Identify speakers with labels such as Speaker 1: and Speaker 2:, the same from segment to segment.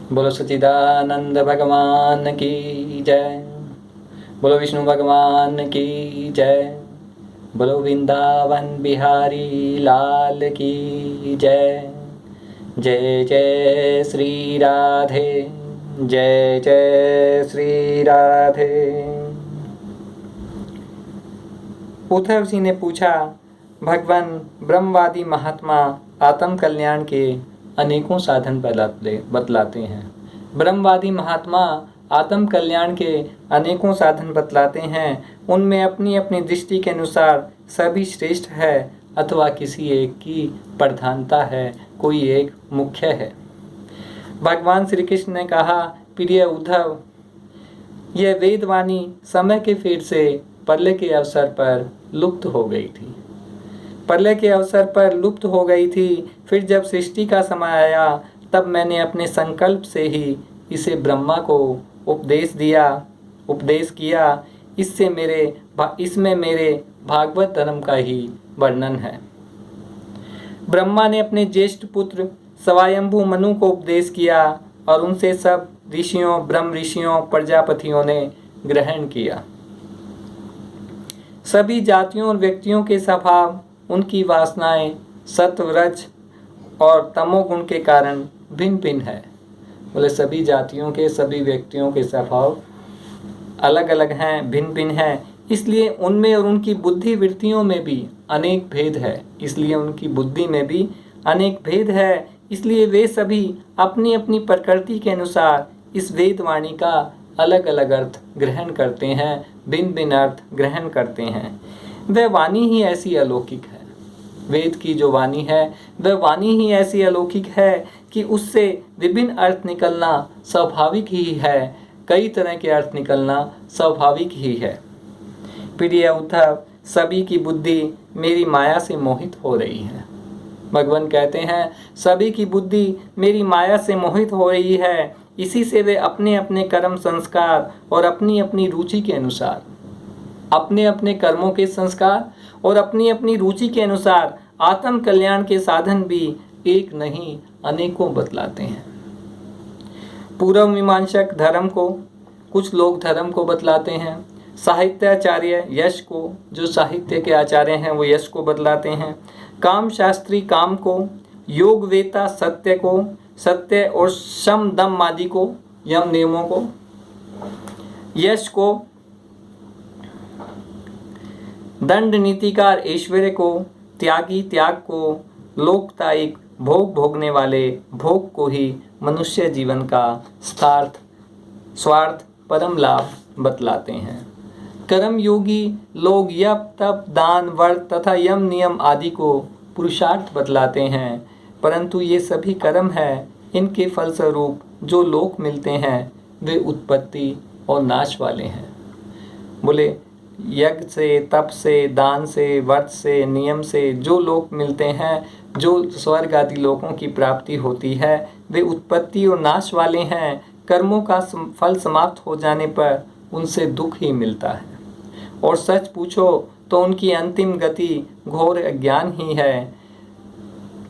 Speaker 1: बोलो सच्चिदानंद भगवान की जय। बोलो विष्णु भगवान की जय। बोलो वृंदावन बिहारी लाल की जय। जय जय श्री राधे, जय जय श्री राधे। उद्धव जी ने पूछा, भगवान ब्रह्मवादी महात्मा आत्म कल्याण के अनेकों साधन बतलाते हैं। ब्रह्मवादी महात्मा आत्म कल्याण के अनेकों साधन बतलाते हैं। उनमें अपनी अपनी दृष्टि के अनुसार सभी श्रेष्ठ है अथवा किसी एक की प्रधानता है, कोई एक मुख्य है। भगवान श्री कृष्ण ने कहा, प्रिय उद्धव, यह वेदवाणी समय के फेर से प्रलय के अवसर पर लुप्त हो गई थी। प्रलय के अवसर पर लुप्त हो गई थी। फिर जब सृष्टि का समय आया तब मैंने अपने संकल्प से ही इसे ब्रह्मा को उपदेश किया। इसमें मेरे भागवत धर्म का ही वर्णन है। ब्रह्मा ने अपने ज्येष्ठ पुत्र स्वयंभू मनु को उपदेश किया और उनसे सब ऋषियों, ब्रह्म ऋषियों, प्रजापतियों ने ग्रहण किया। सभी जातियों और व्यक्तियों के स्वभाव, उनकी वासनाएं सत्व, रज और तमोगुण के कारण भिन्न भिन्न है। बोले सभी जातियों के, सभी व्यक्तियों के स्वभाव अलग अलग हैं, भिन्न भिन्न हैं। इसलिए उनमें और उनकी बुद्धि वृत्तियों में भी अनेक भेद है। इसलिए वे सभी अपनी अपनी प्रकृति के अनुसार इस वेदवाणी का अलग अलग अर्थ ग्रहण करते हैं, भिन्न भिन्न अर्थ ग्रहण करते हैं। वह वाणी ही ऐसी अलौकिक है। वेद की जो वाणी है वह वाणी ही ऐसी अलौकिक है कि उससे विभिन्न अर्थ निकलना स्वाभाविक ही है। कई तरह के अर्थ निकलना स्वाभाविक ही है। प्रिय उद्धव, सभी की बुद्धि मेरी माया से मोहित हो रही है। भगवान कहते हैं, सभी की बुद्धि मेरी माया से मोहित हो रही है। इसी से वे अपने अपने कर्म संस्कार और अपनी अपनी रुचि के अनुसार, अपने अपने कर्मों के संस्कार और अपनी अपनी रुचि के अनुसार आत्म कल्याण के साधन भी एक नहीं अनेकों बतलाते हैं। पूर्व मीमांसक धर्म को, कुछ लोग धर्म को बतलाते हैं। साहित्याचार्य यश को, जो साहित्य के आचार्य हैं वो यश को बतलाते हैं। काम शास्त्री काम को, योग वेता सत्य को, सत्य और शम दम आदि को, यम नियमों को, यश को, दंड नीतिकार ऐश्वर्य को, त्यागी त्याग को, लोकतायिक भोग भोगने वाले भोग को ही मनुष्य जीवन का स्वार्थ परम लाभ बतलाते हैं। कर्म योगी लोग यप तप दान व्रत तथा यम नियम आदि को पुरुषार्थ बतलाते हैं, परंतु ये सभी कर्म है। इनके फलस्वरूप जो लोक मिलते हैं वे उत्पत्ति और नाश वाले हैं। बोले यज्ञ से, तप से, दान से, व्रत से, नियम से जो लोक मिलते हैं, जो स्वर्ग आदि लोकों की प्राप्ति होती है, वे उत्पत्ति और नाश वाले हैं। कर्मों का फल समाप्त हो जाने पर उनसे दुख ही मिलता है और सच पूछो तो उनकी अंतिम गति घोर अज्ञान ही है।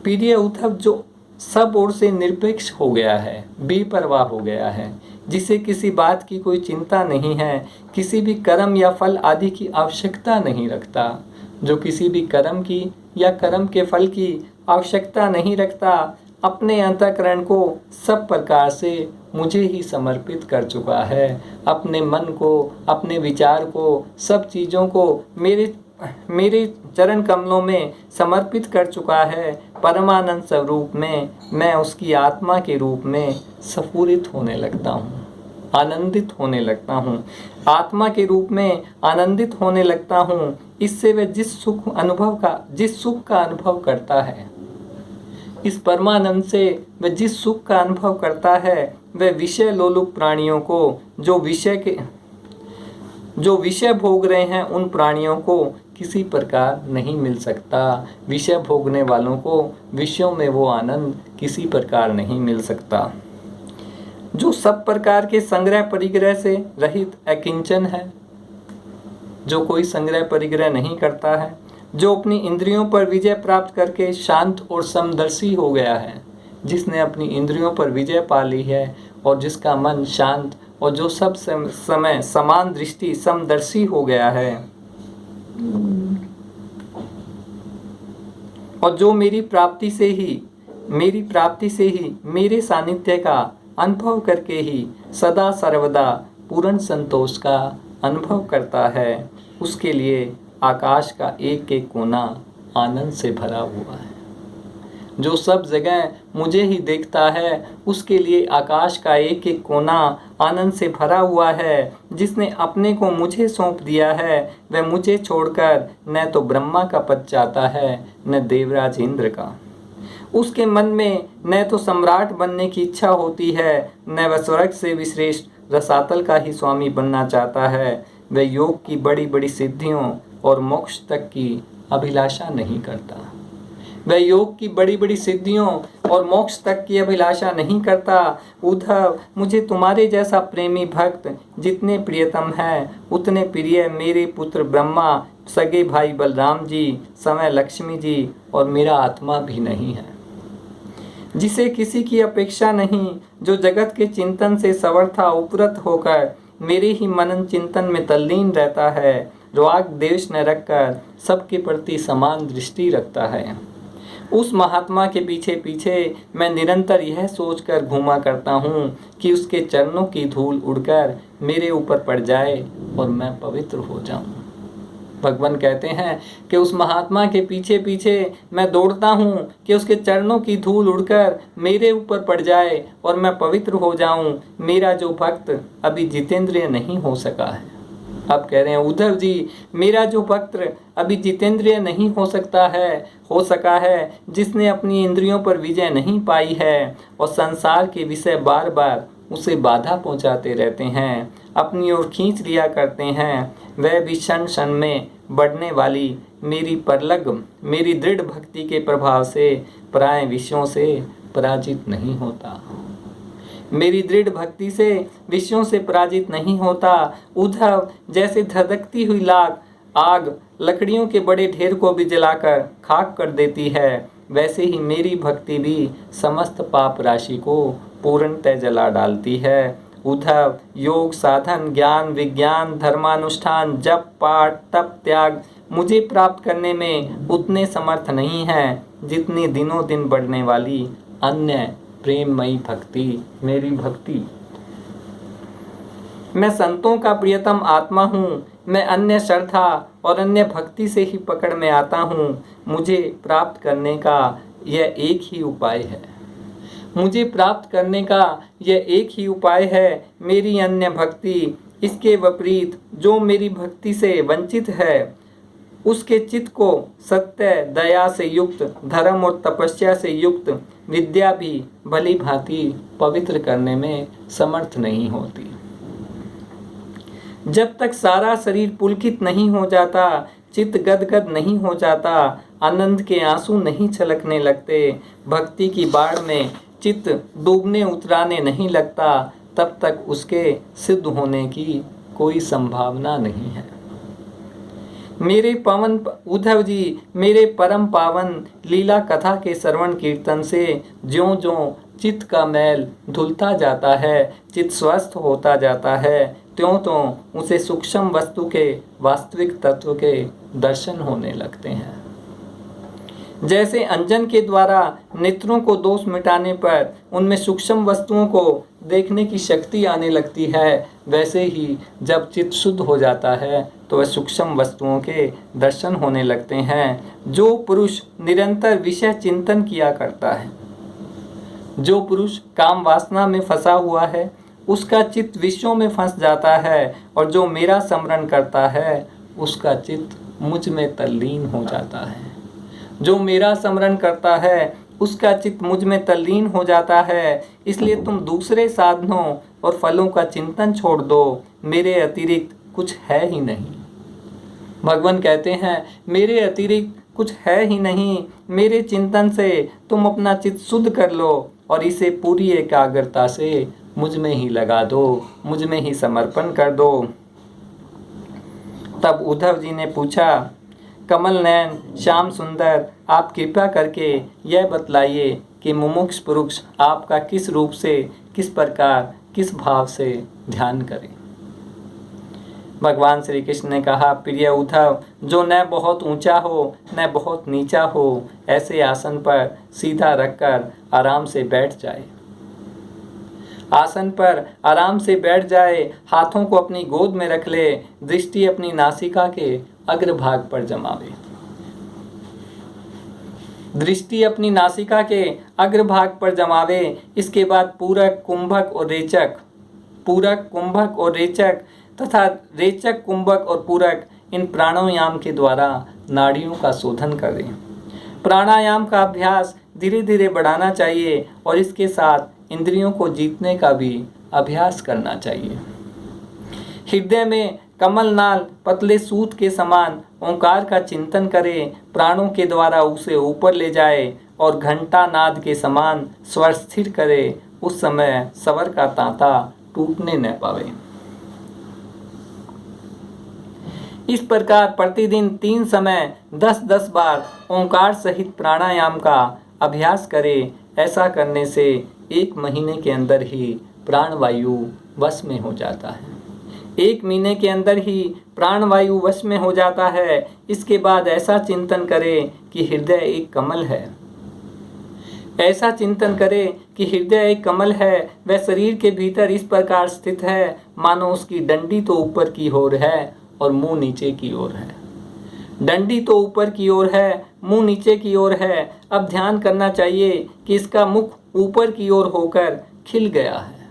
Speaker 1: प्रिय उद्धव, जो सब ओर से निरपेक्ष हो गया है, बेपरवाह हो गया है, जिसे किसी बात की कोई चिंता नहीं है, किसी भी कर्म या फल आदि की आवश्यकता नहीं रखता, जो किसी भी कर्म की या कर्म के फल की आवश्यकता नहीं रखता, अपने अंतःकरण को सब प्रकार से मुझे ही समर्पित कर चुका है। अपने मन को, अपने विचार को, सब चीज़ों को मेरे चरण कमलों में समर्पित कर चुका है। परमानंद स्वरूप में मैं उसकी आत्मा के रूप में स्फुरित होने लगता हूँ, आनंदित होने लगता हूँ, आत्मा के रूप में आनंदित होने लगता हूँ। इससे वह जिस सुख का अनुभव करता है, इस परमानंद से वह जिस सुख का अनुभव करता है, वह विषय लोलुप प्राणियों को, जो विषय भोग रहे हैं, उन प्राणियों को किसी प्रकार नहीं मिल सकता। विषय भोगने वालों को विषयों में वो आनंद किसी प्रकार नहीं मिल सकता। जो सब प्रकार के संग्रह परिग्रह से रहित अकिंचन है, जो कोई संग्रह परिग्रह नहीं करता है, जो अपनी इंद्रियों पर विजय प्राप्त करके शांत और समदर्शी हो गया है, जिसने अपनी इंद्रियों पर विजय पा ली है और जिसका मन शांत और जो सब समय समान दृष्टि समदर्शी हो गया है और जो मेरी प्राप्ति से ही मेरे सानिध्य का अनुभव करके ही सदा सर्वदा पूर्ण संतोष का अनुभव करता है, उसके लिए आकाश का एक एक कोना आनंद से भरा हुआ है। जो सब जगह मुझे ही देखता है, उसके लिए आकाश का एक एक कोना आनंद से भरा हुआ है। जिसने अपने को मुझे सौंप दिया है, वह मुझे छोड़कर न तो ब्रह्मा का पद चाहता है, न देवराज इंद्र का। उसके मन में न तो सम्राट बनने की इच्छा होती है, न वह स्वर्ग से विश्रेष्ठ रसातल का ही स्वामी बनना चाहता है। वह योग की बड़ी बड़ी सिद्धियों और मोक्ष तक की अभिलाषा नहीं करता। वह योग की बड़ी बड़ी सिद्धियों और मोक्ष तक की अभिलाषा नहीं करता। उद्धव, मुझे तुम्हारे जैसा प्रेमी भक्त जितने प्रियतम है, उतने प्रिय मेरे पुत्र ब्रह्मा, सगे भाई बलराम जी, समय लक्ष्मी जी और मेरा आत्मा भी नहीं है। जिसे किसी की अपेक्षा नहीं, जो जगत के चिंतन से सर्वथा उपरत होकर मेरे ही मनन चिंतन में तल्लीन रहता है, राग द्वेष न रखकर सबके प्रति समान दृष्टि रखता है। उस महात्मा के पीछे पीछे मैं निरंतर यह सोचकर घूमा करता हूँ कि उसके चरणों की धूल उड़कर मेरे ऊपर पड़ जाए और मैं पवित्र हो जाऊँ। भगवान कहते हैं कि उस महात्मा के पीछे पीछे मैं दौड़ता हूँ कि उसके चरणों की धूल उड़कर मेरे ऊपर पड़ जाए और मैं पवित्र हो जाऊँ। मेरा जो भक्त अभी जितेंद्रिय नहीं हो सका है। अब कह रहे हैं उद्धव जी, मेरा जो भक्त अभी जितेंद्रिय नहीं हो सका है, जिसने अपनी इंद्रियों पर विजय नहीं पाई है और संसार के विषय बार बार उसे बाधा पहुंचाते रहते हैं, अपनी ओर खींच लिया करते हैं, वह भी क्षण क्षण में बढ़ने वाली मेरी दृढ़ भक्ति के प्रभाव से पराये विषयों से पराजित नहीं होता। मेरी दृढ़ भक्ति से विषयों से पराजित नहीं होता। उद्धव, जैसे धधकती हुई आग लकड़ियों के बड़े ढेर को भी जलाकर खाक कर देती है, वैसे ही मेरी भक्ति भी समस्त पाप राशि को पूर्णतः जला डालती है। उद्धव, योग साधन ज्ञान विज्ञान धर्मानुष्ठान जप पाठ तप त्याग मुझे प्राप्त करने में उतने समर्थ नहीं है जितनी दिनों दिन बढ़ने वाली अन्य प्रेममयी भक्ति मेरी भक्ति। मैं संतों का प्रियतम आत्मा हूँ। मैं अन्य श्रद्धा और अन्य भक्ति से ही पकड़ में आता हूँ। मुझे प्राप्त करने का यह एक ही उपाय है मेरी अन्य भक्ति। इसके विपरीत जो मेरी भक्ति से वंचित है, उसके चित्त को सत्य दया से युक्त धर्म और तपस्या से युक्त विद्या भी भली भांति पवित्र करने में समर्थ नहीं होती। जब तक सारा शरीर पुलकित नहीं हो जाता, चित्त गदगद नहीं हो जाता, आनंद के आंसू नहीं छलकने लगते, भक्ति की बाढ़ में चित्त डूबने उतराने नहीं लगता, तब तक उसके सिद्ध होने की कोई संभावना नहीं है। उद्धव जी, मेरे परम पावन लीला कथा के श्रवण कीर्तन से ज्यों ज्यों चित्त का मैल धुलता जाता है, चित्त स्वस्थ होता जाता है, त्यों त्यों उसे सूक्ष्म वस्तु के वास्तविक तत्व के दर्शन होने लगते हैं। जैसे अंजन के द्वारा नेत्रों को दोष मिटाने पर उनमें सूक्ष्म वस्तुओं को देखने की शक्ति आने लगती है, वैसे ही जब चित्त शुद्ध हो जाता है तो वह सूक्ष्म वस्तुओं के दर्शन होने लगते हैं। जो पुरुष निरंतर विषय चिंतन किया करता है, जो पुरुष काम वासना में फंसा हुआ है, उसका चित्त विषयों में फंस जाता है, और जो मेरा स्मरण करता है उसका चित्त मुझ में तल्लीन हो जाता है। जो मेरा स्मरण करता है उसका चित्त मुझ में तल्लीन हो जाता है। इसलिए तुम दूसरे साधनों और फलों का चिंतन छोड़ दो, मेरे अतिरिक्त कुछ है ही नहीं। भगवान कहते हैं, मेरे अतिरिक्त कुछ है ही नहीं। मेरे चिंतन से तुम अपना चित्त शुद्ध कर लो और इसे पूरी एकाग्रता से मुझ में ही लगा दो, मुझ में ही समर्पण कर दो। तब उद्धव जी ने पूछा, कमल नयन श्याम सुंदर, आप कृपा करके यह बतलाइए कि मुमुक्ष पुरुष आपका किस रूप से, किस प्रकार, किस भाव से ध्यान करें। भगवान श्री कृष्ण ने कहा, प्रिय उद्धव, जो न बहुत ऊंचा हो न बहुत नीचा हो, ऐसे आसन पर सीधा रखकर आराम से बैठ जाए। आसन पर आराम से बैठ जाए, हाथों को अपनी गोद में रख ले, दृष्टि अपनी नासिका के अग्रभाग पर जमावे। दृष्टि अपनी नासिका के अग्रभाग पर जमावे। इसके बाद पूरक, कुंभक और रेचक तथा रेचक, कुंभक और पूरक, इन प्राणायाम के द्वारा नाड़ियों का शोधन करें। प्राणायाम का अभ्यास धीरे धीरे बढ़ाना चाहिए और इसके साथ इंद्रियों को जीतने का भी अभ्यास करना चाहिए। हृदय में कमलनाल पतले सूत के समान ओंकार का चिंतन करे, प्राणों के द्वारा उसे ऊपर ले जाए और घंटा नाद के समान स्वर स्थिर करे। उस समय स्वर का तांता टूटने न पावे। इस प्रकार प्रतिदिन 3 समय 10-10 बार ओंकार सहित प्राणायाम का अभ्यास करें। ऐसा करने से 1 महीने के अंदर ही प्राणवायु वश में हो जाता है। 1 महीने के अंदर ही प्राणवायु वश में हो जाता है। इसके बाद ऐसा चिंतन करें कि हृदय एक कमल है। ऐसा चिंतन करें कि हृदय एक कमल है, वह शरीर के भीतर इस प्रकार स्थित है मानो उसकी डंडी तो ऊपर की ओर है और मुंह नीचे की ओर है। डंडी तो ऊपर की ओर है, मुंह नीचे की ओर है। अब ध्यान करना चाहिए कि इसका मुख ऊपर की ओर होकर खिल गया है।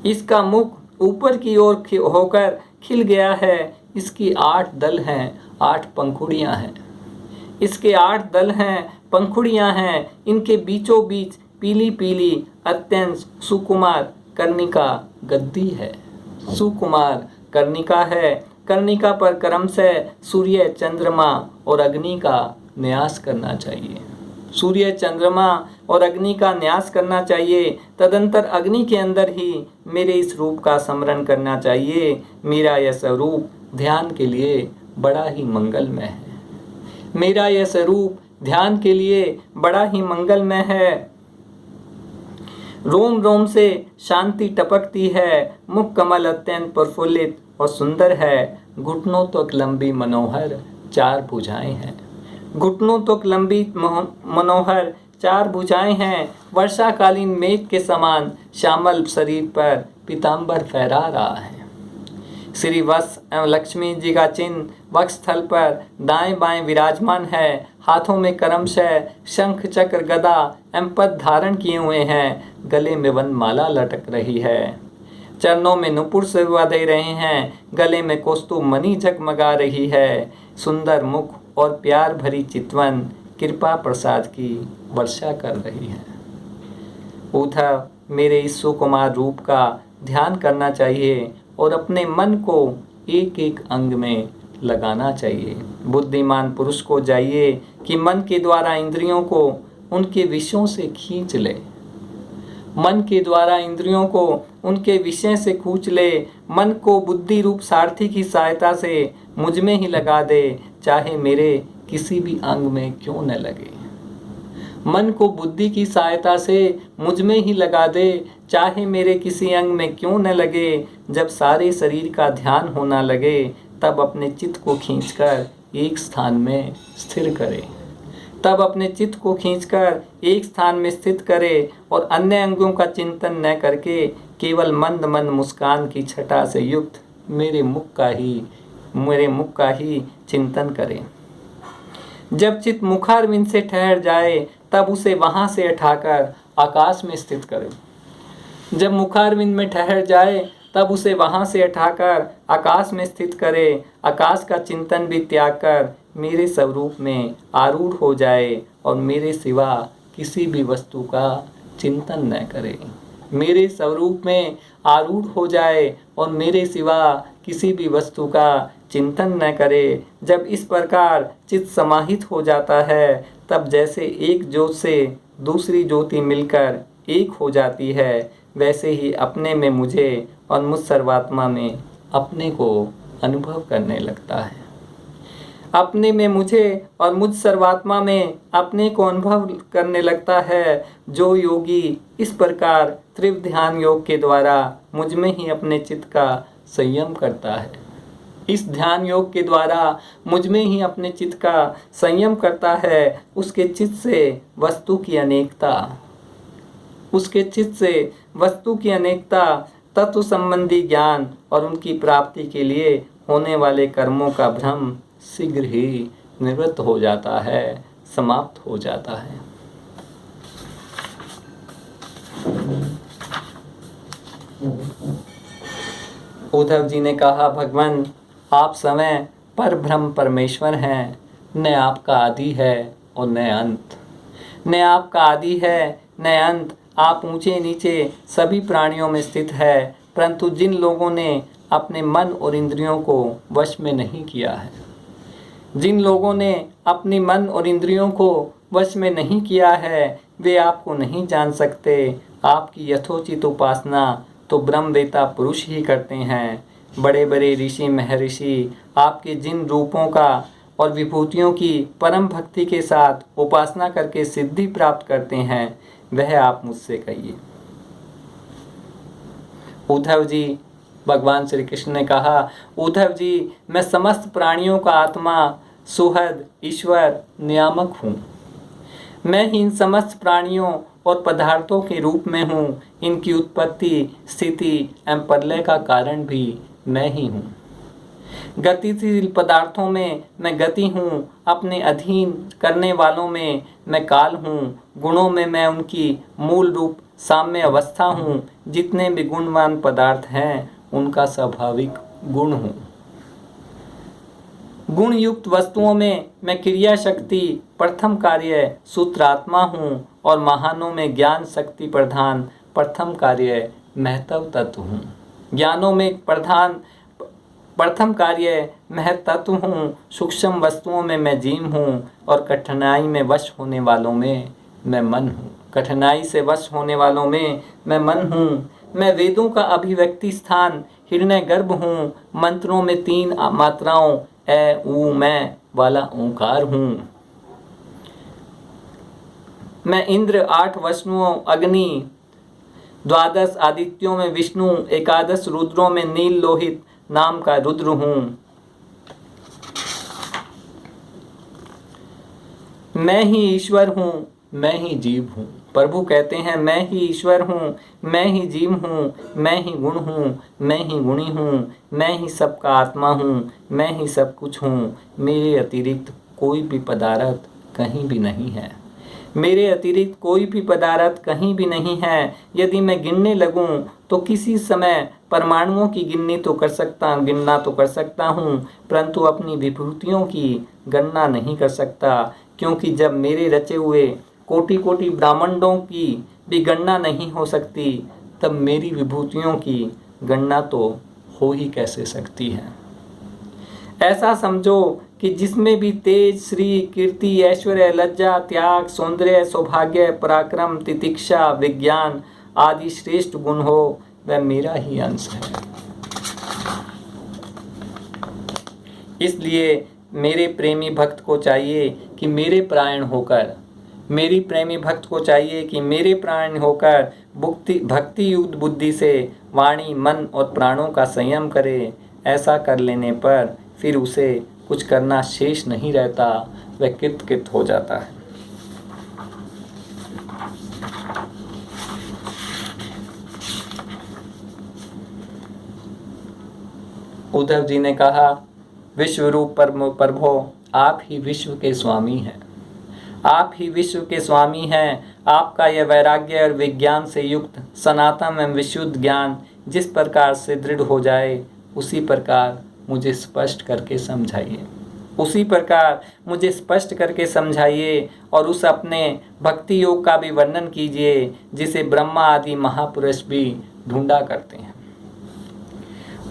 Speaker 1: इसका मुख ऊपर की ओर होकर खिल गया है। इसकी 8 दल हैं, 8 पंखुड़ियां हैं। इसके 8 दल हैं, पंखुड़ियां हैं। इनके बीचों बीच पीली पीली अत्यंत सुकुमार कर्णिका गद्दी है। सुकुमार कर्णिका है। कर्णिका पर क्रमशः सूर्य, चंद्रमा और अग्नि का न्यास करना चाहिए। सूर्य, चंद्रमा और अग्नि का न्यास करना चाहिए। तदंतर अग्नि के अंदर ही मेरे इस रूप का स्मरण करना चाहिए। मेरा यह स्वरूप ध्यान के लिए बड़ा ही मंगलमय है। मेरा यह स्वरूप ध्यान के लिए बड़ा ही मंगलमय है। रोम रोम से शांति टपकती है। मुख कमल अत्यंत प्रफुल्लित और सुंदर है। घुटनों तक लंबी मनोहर 4 भुजाएं हैं। घुटनों तक लंबी मनोहर 4 भुजाएं हैं। वर्षाकालीन मेघ के समान श्यामल शरीर पर पीतांबर फहरा रहा है। श्री वत्स एवं लक्ष्मी जी का चिन्ह वक्षस्थल पर दाएं बाएं विराजमान है। हाथों में क्रमशः शंख, चक्र, गदा एवं पद धारण किए हुए हैं। गले में वनमाला लटक रही है। चरणों में नुपुर सेवा दे रहे हैं। गले में कौस्तुभ मणि जगमगा रही है। सुंदर मुख और प्यार भरी चितवन कृपा प्रसाद की वर्षा कर रही है। उद्धव, मेरे इस सुकुमार रूप का ध्यान करना चाहिए और अपने मन को एक एक अंग में लगाना चाहिए। बुद्धिमान पुरुष को चाहिए कि मन के द्वारा इंद्रियों को उनके विषयों से खींच ले। मन के द्वारा इंद्रियों को उनके विषय से खींच ले। मन को बुद्धि रूप सारथी की सहायता से मुझ में ही लगा दे, चाहे मेरे किसी भी अंग में क्यों न लगे। मन को बुद्धि की सहायता से मुझ में ही लगा दे, चाहे मेरे किसी अंग में क्यों न लगे। जब सारे शरीर का ध्यान होना लगे तब अपने चित्त को खींचकर एक स्थान में स्थिर करे। तब अपने चित्त को खींचकर एक स्थान में स्थित करे और अन्य अंगों का चिंतन न करके केवल मंद मंद मुस्कान की छटा से युक्त मेरे मुख का ही चिंतन करें। जब चित्त मुखारविंद से ठहर जाए तब उसे वहां से उठाकर आकाश में स्थित करें। जब मुखारविंद में ठहर जाए तब उसे वहां से उठाकर आकाश में स्थित करे। आकाश का चिंतन भी त्याग कर मेरे स्वरूप में आरूढ़ हो जाए और मेरे सिवा किसी भी वस्तु का चिंतन न करे। मेरे स्वरूप में आरूढ़ हो जाए और मेरे सिवा किसी भी वस्तु का चिंतन न करे। जब इस प्रकार चित्त समाहित हो जाता है तब जैसे एक ज्योत से दूसरी ज्योति मिलकर एक हो जाती है, वैसे ही अपने में मुझे और मुझ सर्वात्मा में अपने को अनुभव करने लगता है। अपने में मुझे और मुझ सर्वात्मा में अपने को अनुभव करने लगता है। जो योगी इस प्रकार तीव्र ध्यान योग के द्वारा मुझ में ही अपने चित्त का संयम करता है, इस ध्यान योग के द्वारा मुझ में ही अपने चित्त का संयम करता है, उसके चित्त से वस्तु की अनेकता, तत्व संबंधी ज्ञान और उनकी प्राप्ति के लिए होने वाले कर्मों का भ्रम शीघ्र ही निवृत्त हो जाता है, समाप्त हो जाता है। उद्धव जी ने कहा, भगवान आप समय पर ब्रह्म परमेश्वर हैं, न आपका आदि है और न अंत। न आपका आदि है न अंत। आप ऊंचे नीचे सभी प्राणियों में स्थित है, परंतु जिन लोगों ने अपने मन और इंद्रियों को वश में नहीं किया है, जिन लोगों ने अपनी मन और इंद्रियों को वश में नहीं किया है, वे आपको नहीं जान सकते। आपकी यथोचित उपासना तो ब्रह्मवेता पुरुष ही करते हैं। बड़े बड़े ऋषि महर्षि आपके जिन रूपों का और विभूतियों की परम भक्ति के साथ उपासना करके सिद्धि प्राप्त करते हैं, वह आप मुझसे कहिए। उद्धव जी, भगवान श्री कृष्ण ने कहा, उद्धव जी मैं समस्त प्राणियों का आत्मा, सुहद, ईश्वर, नियामक हूँ। मैं ही इन समस्त प्राणियों और पदार्थों के रूप में हूँ। इनकी उत्पत्ति, स्थिति एवं प्रलय का कारण भी मैं ही हूँ। गतिशील पदार्थों में मैं गति हूँ, अपने अधीन करने वालों में मैं काल हूँ, गुणों में मैं उनकी मूल रूप साम्य अवस्था हूँ। जितने भी गुणवान पदार्थ हैं उनका स्वाभाविक गुण हूँ। गुण युक्त वस्तुओं में मैं क्रिया शक्ति प्रथम कार्य सूत्रात्मा हूँ और महानों में ज्ञान शक्ति प्रधान प्रथम कार्य महत्व तत्व हूँ। ज्ञानों में प्रथम कार्य महत्व हूँ। सूक्ष्म वस्तुओं में मैं जीव हूँ और कठिनाई में वश होने वालों में मैं मन हूँ। कठिनाई से वश होने वालों में मैं मन हूँ। मैं वेदों का अभिव्यक्ति स्थान हिरण्य गर्भ हूँ। मंत्रों में 3 मात्राओं ए ऊ मैं वाला ओंकार हूँ। मैं इंद्र, 8 वसुओं अग्नि, 12 आदित्यों में विष्णु, 11 रुद्रों में नील लोहित नाम का रुद्र हूँ। मैं ही ईश्वर हूँ, मैं ही जीव हूँ। प्रभु कहते हैं, मैं ही ईश्वर हूँ, मैं ही जीव हूँ, मैं ही गुण हूँ, मैं ही गुणी हूँ, मैं ही सबका आत्मा हूँ, मैं ही सब कुछ हूँ। मेरे अतिरिक्त कोई भी पदार्थ कहीं भी नहीं है। मेरे अतिरिक्त कोई भी पदार्थ कहीं भी नहीं है। यदि मैं गिनने लगूं तो किसी समय परमाणुओं की गिनना तो कर सकता हूं, परंतु अपनी विभूतियों की गणना नहीं कर सकता, क्योंकि जब मेरे रचे हुए कोटि कोटि ब्रह्मांडों की भी गणना नहीं हो सकती, तब मेरी विभूतियों की गणना तो हो ही कैसे सकती है। ऐसा समझो कि जिसमें भी तेज, श्री, कीर्ति, ऐश्वर्य, लज्जा, त्याग, सौंदर्य, सौभाग्य, पराक्रम, तितिक्षा, विज्ञान आदि श्रेष्ठ गुण हो, वह मेरा ही अंश है। इसलिए मेरे प्रेमी भक्त को चाहिए कि मेरे प्राण होकर भक्ति युक्त बुद्धि से वाणी, मन और प्राणों का संयम करे। ऐसा कर लेने पर फिर उसे कुछ करना शेष नहीं रहता, वह कृत हो जाता है। उद्धव जी ने कहा, विश्वरूप प्रभो आप ही विश्व के स्वामी हैं। आप ही विश्व के स्वामी हैं। आपका यह वैराग्य और विज्ञान से युक्त सनातन एवं विशुद्ध ज्ञान जिस प्रकार से दृढ़ हो जाए, उसी प्रकार मुझे स्पष्ट करके समझाइए और उस अपने भक्ति योग का भी वर्णन कीजिए, जिसे ब्रह्मा आदि महापुरुष भी ढूंढा करते हैं।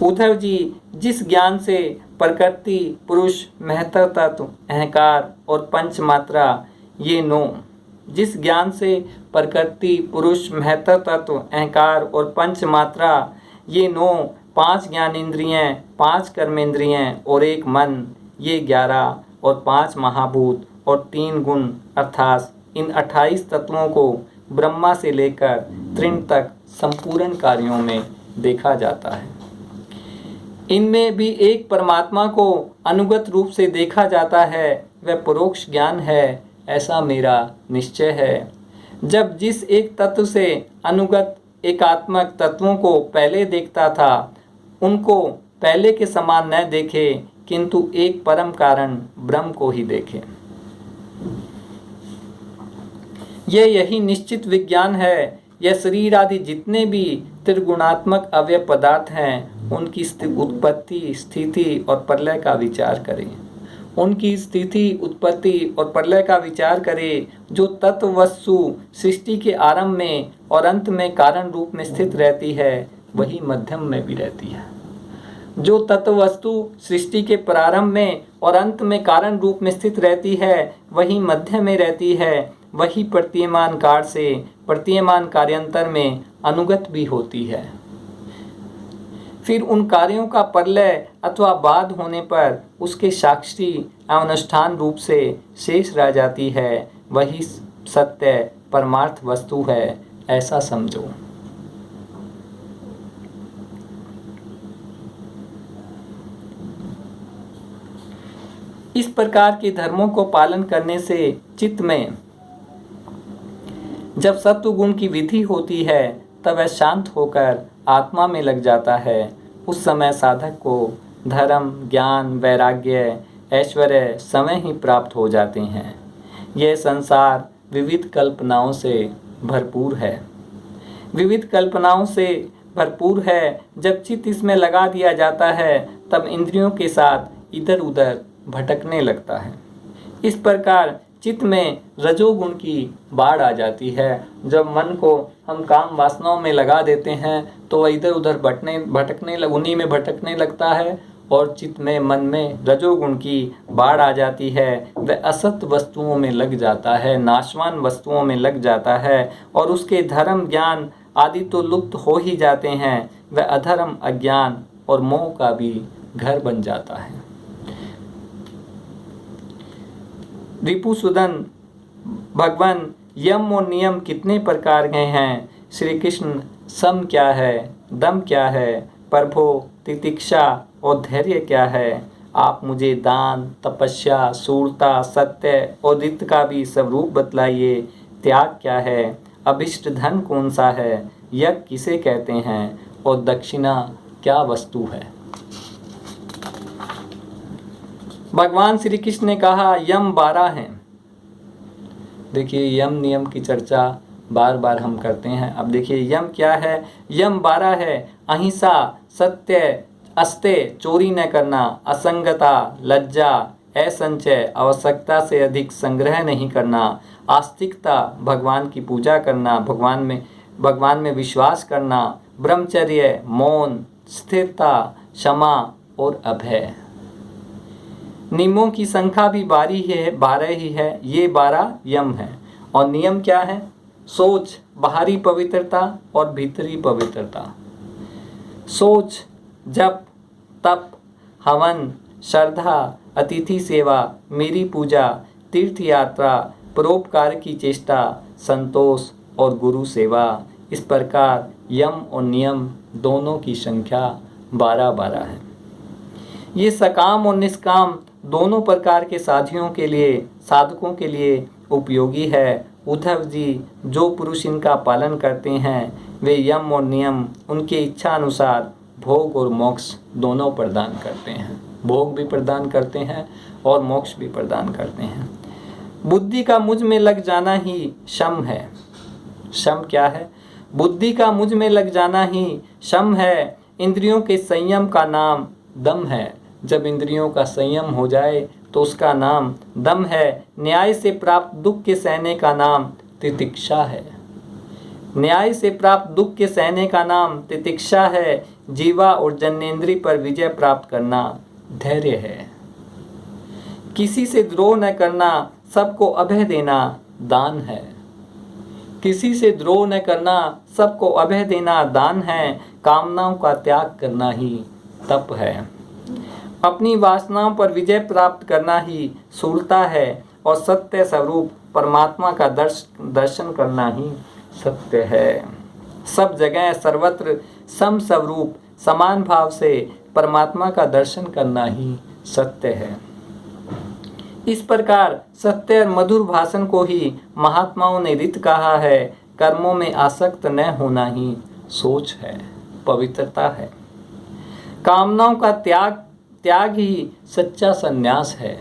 Speaker 1: उद्धव जी, जिस ज्ञान से प्रकृति, पुरुष, महत्व तत्व, अहंकार और पंच मात्रा ये 9 5 ज्ञानेंद्रियां, 5 कर्मेंद्रियां और 1 मन, ये 11 और 5 महाभूत और 3 गुण अर्थात इन 28 तत्वों को ब्रह्मा से लेकर तृण तक संपूर्ण कार्यों में देखा जाता है। इनमें भी एक परमात्मा को अनुगत रूप से देखा जाता है, वह परोक्ष ज्ञान है, ऐसा मेरा निश्चय है। जब जिस एक तत्व से अनुगत एकात्मक तत्वों को पहले देखता था, उनको पहले के समान न देखे, किंतु एक परम कारण ब्रह्म को ही देखे। यही निश्चित विज्ञान है। यह शरीर आदि जितने भी त्रिगुणात्मक अवयव पदार्थ हैं, उनकी उत्पत्ति, स्थिति और प्रलय का विचार करें। उनकी स्थिति, उत्पत्ति और प्रलय का विचार करें। जो तत्व वस्तु सृष्टि के आरंभ में और अंत में कारण रूप में स्थित रहती है, वही मध्यम में भी रहती है। जो तत्व वस्तु सृष्टि के प्रारंभ में और अंत में कारण रूप में स्थित रहती है, वही मध्य में रहती है। वही प्रतीयमान काल से प्रतीयमान कार्यांतर में अनुगत भी होती है। फिर उन कार्यों का प्रलय अथवा बाध होने पर उसके साक्षी अनुष्ठान रूप से शेष रह जाती है। वही सत्य परमार्थ वस्तु है, ऐसा समझो। इस प्रकार के धर्मों को पालन करने से चित्त में जब सत्व गुण की विधि होती है, तब वह शांत होकर आत्मा में लग जाता है। उस समय साधक को धर्म, ज्ञान, वैराग्य, ऐश्वर्य समय ही प्राप्त हो जाते हैं। यह संसार विविध कल्पनाओं से भरपूर है। विविध कल्पनाओं से भरपूर है। जब चित्त इसमें लगा दिया जाता है, तब इंद्रियों के साथ इधर उधर भटकने लगता है। इस प्रकार चित्त में रजोगुण की बाढ़ आ जाती है। जब मन को हम काम वासनाओं में लगा देते हैं, तो वह इधर उधर उन्हीं में भटकने लगता है और चित्त में, मन में रजोगुण की बाढ़ आ जाती है। वह असत वस्तुओं में लग जाता है, नाशवान वस्तुओं में लग जाता है और उसके धर्म, ज्ञान आदि तो लुप्त हो ही जाते हैं। वह अधर्म, अज्ञान और मोह का भी घर बन जाता है। रिपुसुदन भगवान, यम और नियम कितने प्रकार के हैं? श्री कृष्ण, सम क्या है, दम क्या है, प्रभो तितिक्षा और धैर्य क्या है? आप मुझे दान, तपस्या, शूरता, सत्य और रित का भी स्वरूप बतलाइए। त्याग क्या है? अभिष्ट धन कौन सा है? यज्ञ किसे कहते हैं? और दक्षिणा क्या वस्तु है? भगवान श्री कृष्ण ने कहा, यम 12 हैं। देखिए, यम नियम की चर्चा बार बार हम करते हैं। अब देखिए, यम क्या है? यम 12 है। अहिंसा, सत्य, अस्तेय, चोरी न करना, असंगता, लज्जा, असंचय, आवश्यकता से अधिक संग्रह नहीं करना, आस्तिकता, भगवान की पूजा करना, भगवान में विश्वास करना, ब्रह्मचर्य, मौन, स्थिरता, क्षमा और अभय। नियमों की संख्या भी 12 ही है। ये 12 यम है। और नियम क्या है? सोच, बाहरी पवित्रता और भीतरी पवित्रता। सोच, जप, तप, हवन, श्रद्धा, अतिथि सेवा, मेरी पूजा, तीर्थ यात्रा, परोपकार की चेष्टा, संतोष और गुरु सेवा। इस प्रकार यम और नियम दोनों की संख्या 12 है। ये सकाम और निष्काम दोनों प्रकार के साधकों के लिए उपयोगी है। उद्धव जी, जो पुरुष इनका पालन करते हैं, वे यम और नियम उनके इच्छा अनुसार भोग और मोक्ष दोनों प्रदान करते हैं। भोग भी प्रदान करते हैं और मोक्ष भी प्रदान करते हैं। बुद्धि का मुझ में लग जाना ही शम है। शम क्या है? बुद्धि का मुझ में लग जाना ही शम है। इंद्रियों के संयम का नाम दम है। जब इंद्रियों का संयम हो जाए तो उसका नाम दम है। न्याय से प्राप्त दुख के सहने का नाम तितिक्षा है। न्याय से प्राप्त दुख के सहने का नाम तितिक्षा है। जीवा और जन्नेंद्री पर विजय प्राप्त करना धैर्य है। किसी से द्रोह न करना, सबको अभय देना दान है। किसी से द्रोह न करना, सबको अभय देना दान है। कामनाओं का त्याग करना ही तप है। अपनी वासनाओं पर विजय प्राप्त करना ही शूरता है और सत्य स्वरूप परमात्मा का दर्शन करना ही सत्य है। सब जगह सर्वत्र सम स्वरूप समान भाव से परमात्मा का दर्शन करना ही सत्य है। इस प्रकार सत्य और मधुर भाषण को ही महात्माओं ने रित कहा है। कर्मों में आसक्त न होना ही सोच है, पवित्रता है। कामनाओं का त्याग ही सच्चा संन्यास है।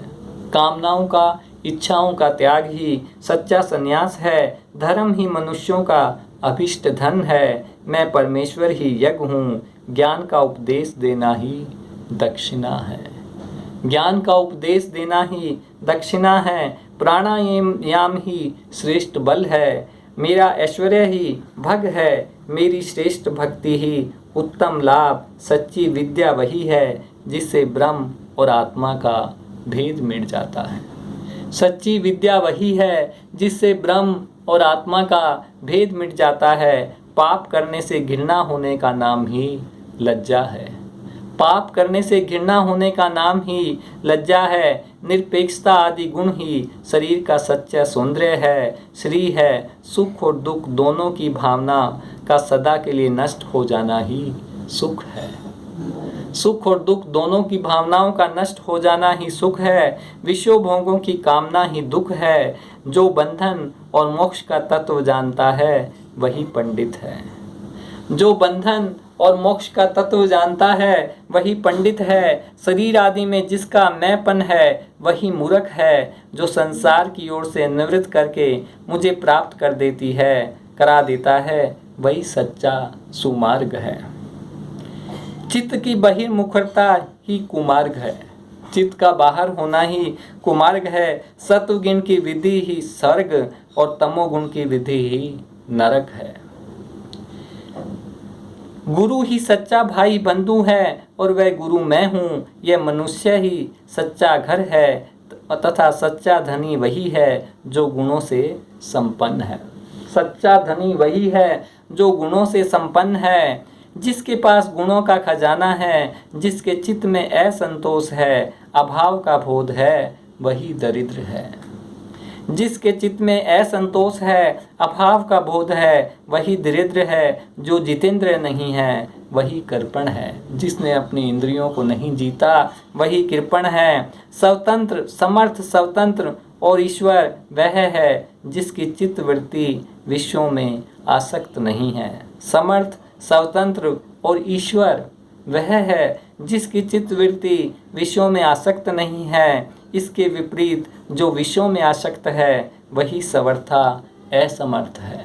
Speaker 1: कामनाओं का, इच्छाओं का त्याग ही सच्चा संन्यास है। धर्म ही मनुष्यों का अभिष्ट धन है। मैं परमेश्वर ही यज्ञ हूँ। ज्ञान का उपदेश देना ही दक्षिणा है। ज्ञान का उपदेश देना ही दक्षिणा है। प्राणायाम ही श्रेष्ठ बल है। मेरा ऐश्वर्य ही भग है। मेरी श्रेष्ठ भक्ति ही उत्तम लाभ। सच्ची विद्या वही है जिससे ब्रह्म और आत्मा का भेद मिट जाता है। सच्ची विद्या वही है जिससे ब्रह्म और आत्मा का भेद मिट जाता है। पाप करने से घृणा होने का नाम ही लज्जा है। पाप करने से घृणा होने का नाम ही लज्जा है। निरपेक्षता आदि गुण ही शरीर का सच्चा सौंदर्य है। श्री है। सुख और दुख दोनों की भावना का सदा के लिए नष्ट हो जाना ही सुख है। सुख और दुख दोनों की भावनाओं का नष्ट हो जाना ही सुख है। विषय भोगों की कामना ही दुख है। जो बंधन और मोक्ष का तत्व जानता है वही पंडित है। जो बंधन और मोक्ष का तत्व जानता है वही पंडित है। शरीर आदि में जिसका मैंपन है वही मूर्ख है। जो संसार की ओर से निवृत्त करके मुझे प्राप्त करा देता है वही सच्चा सुमार्ग है। चित्त की बहिर्मुखता ही कुमार्ग है। चित्त का बाहर होना ही कुमार्ग है। सत्वगुण की विधि ही स्वर्ग और तमोगुण की विधि ही नरक है। गुरु ही सच्चा भाई बंधु है और वह गुरु मैं हूँ। यह मनुष्य ही सच्चा घर है तथा सच्चा धनी वही है जो गुणों से संपन्न है। सच्चा धनी वही है जो गुणों से संपन्न है। जिसके पास गुणों का खजाना है, जिसके चित्त में असंतोष है, अभाव का बोध है, वही दरिद्र है। जिसके चित्त में असंतोष है, अभाव का बोध है, वही दरिद्र है। जो जितेंद्र नहीं है वही कृपण है। जिसने अपनी इंद्रियों को नहीं जीता वही कृपण है। स्वतंत्र, समर्थ, स्वतंत्र और ईश्वर वह है जिसकी चित्तवृत्ति विषयों में आसक्त नहीं है। समर्थ, स्वतंत्र और ईश्वर वह है जिसकी चित्तवृत्ति विषयों में आसक्त नहीं है। इसके विपरीत जो विषयों में आसक्त है वही सर्वथा असमर्थ है।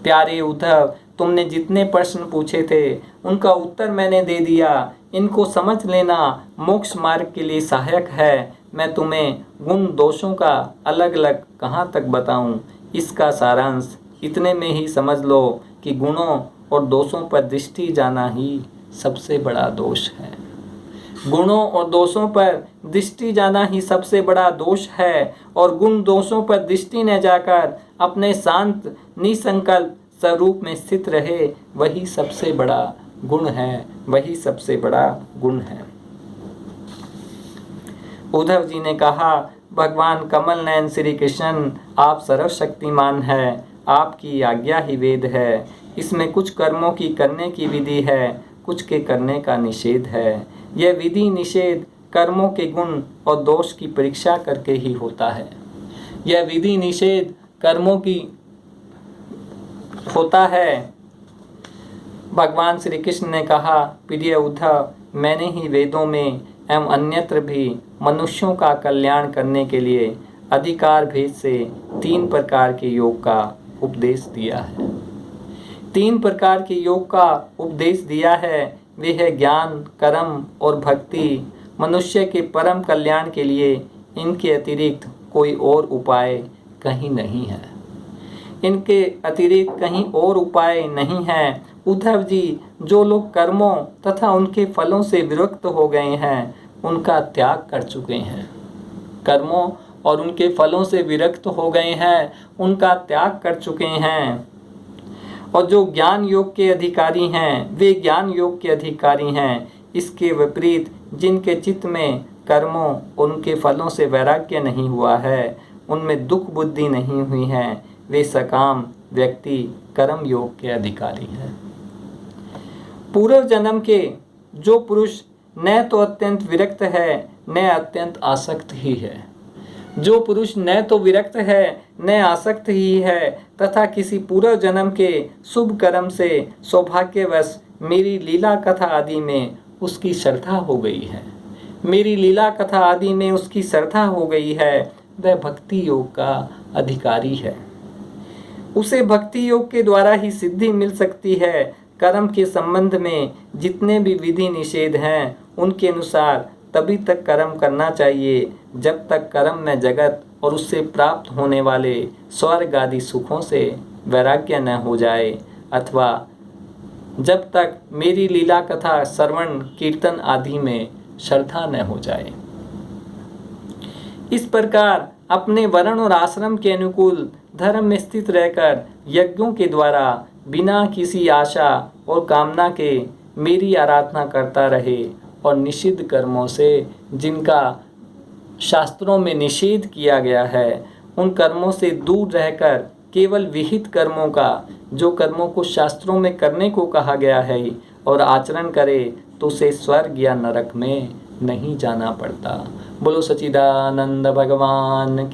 Speaker 1: प्यारे उद्धव, तुमने जितने प्रश्न पूछे थे उनका उत्तर मैंने दे दिया। इनको समझ लेना मोक्ष मार्ग के लिए सहायक है। मैं तुम्हें गुण दोषों का अलग अलग कहाँ तक बताऊं। इसका सारांश इतने में ही समझ लो कि गुणों और दोषों पर दृष्टि जाना ही सबसे बड़ा दोष है। गुणों और दोषों पर दृष्टि जाना ही सबसे बड़ा दोष है और गुण दोषों पर दृष्टि न जाकर अपने शांत निसंकल्प स्वरूप में स्थित रहे वही सबसे बड़ा गुण है। वही सबसे बड़ा गुण है। उद्धव जी ने कहा, भगवान कमल नयन श्री कृष्ण, आप सर्वशक्तिमान है। आपकी आज्ञा ही वेद है। इसमें कुछ कर्मों की करने की विधि है, कुछ के करने का निषेध है। यह विधि निषेध कर्मों के गुण और दोष की परीक्षा करके ही होता है। यह विधि निषेध कर्मों की होता है। भगवान श्री कृष्ण ने कहा, प्रिय उद्धव, मैंने ही वेदों में एवं अन्यत्र भी मनुष्यों का कल्याण करने के लिए अधिकार भेद से 3 प्रकार के योग का उपदेश दिया है। 3 प्रकार के योग का उपदेश दिया है। वे है ज्ञान, कर्म और भक्ति। मनुष्य के परम कल्याण के लिए इनके अतिरिक्त कोई और उपाय कहीं नहीं है। इनके अतिरिक्त कहीं और उपाय नहीं है। उद्धव जी, जो लोग कर्मों तथा उनके फलों से विरक्त हो गए हैं उनका त्याग कर चुके हैं। कर्मों और उनके फलों से विरक्त हो गए हैं उनका त्याग कर चुके हैं। और जो ज्ञान योग के अधिकारी हैं वे ज्ञान योग के अधिकारी हैं। इसके विपरीत जिनके चित्त में कर्मों उनके फलों से वैराग्य नहीं हुआ है, उनमें दुख बुद्धि नहीं हुई है, वे सकाम व्यक्ति कर्म योग के अधिकारी हैं। पूर्व जन्म के जो पुरुष न तो अत्यंत विरक्त है न अत्यंत आसक्त ही है, जो पुरुष न तो विरक्त है न आसक्त ही है तथा किसी पूर्व जन्म के शुभ कर्म से सौभाग्यवश मेरी लीला कथा आदि में उसकी श्रद्धा हो गई है, मेरी लीला कथा आदि में उसकी श्रद्धा हो गई है, वह भक्ति योग का अधिकारी है। उसे भक्ति योग के द्वारा ही सिद्धि मिल सकती है। कर्म के संबंध में जितने भी विधि निषेध हैं उनके अनुसार तभी तक कर्म करना चाहिए जब तक कर्म में जगत और उससे प्राप्त होने वाले स्वर्ग आदि सुखों से वैराग्य न हो जाए, अथवा जब तक मेरी लीला कथा श्रवण कीर्तन आदि में श्रद्धा न हो जाए। इस प्रकार अपने वर्ण और आश्रम के अनुकूल धर्म में स्थित रहकर यज्ञों के द्वारा बिना किसी आशा और कामना के मेरी आराधना करता रहे और निषिद्ध कर्मों से जिनका शास्त्रों में निषेध किया गया है उन कर्मों से दूर रहकर केवल विहित कर्मों का, जो कर्मों को शास्त्रों में करने को कहा गया है, और आचरण करे तो उसे स्वर्ग या नरक में नहीं जाना पड़ता। बोलो सच्चिदानंद भगवान की।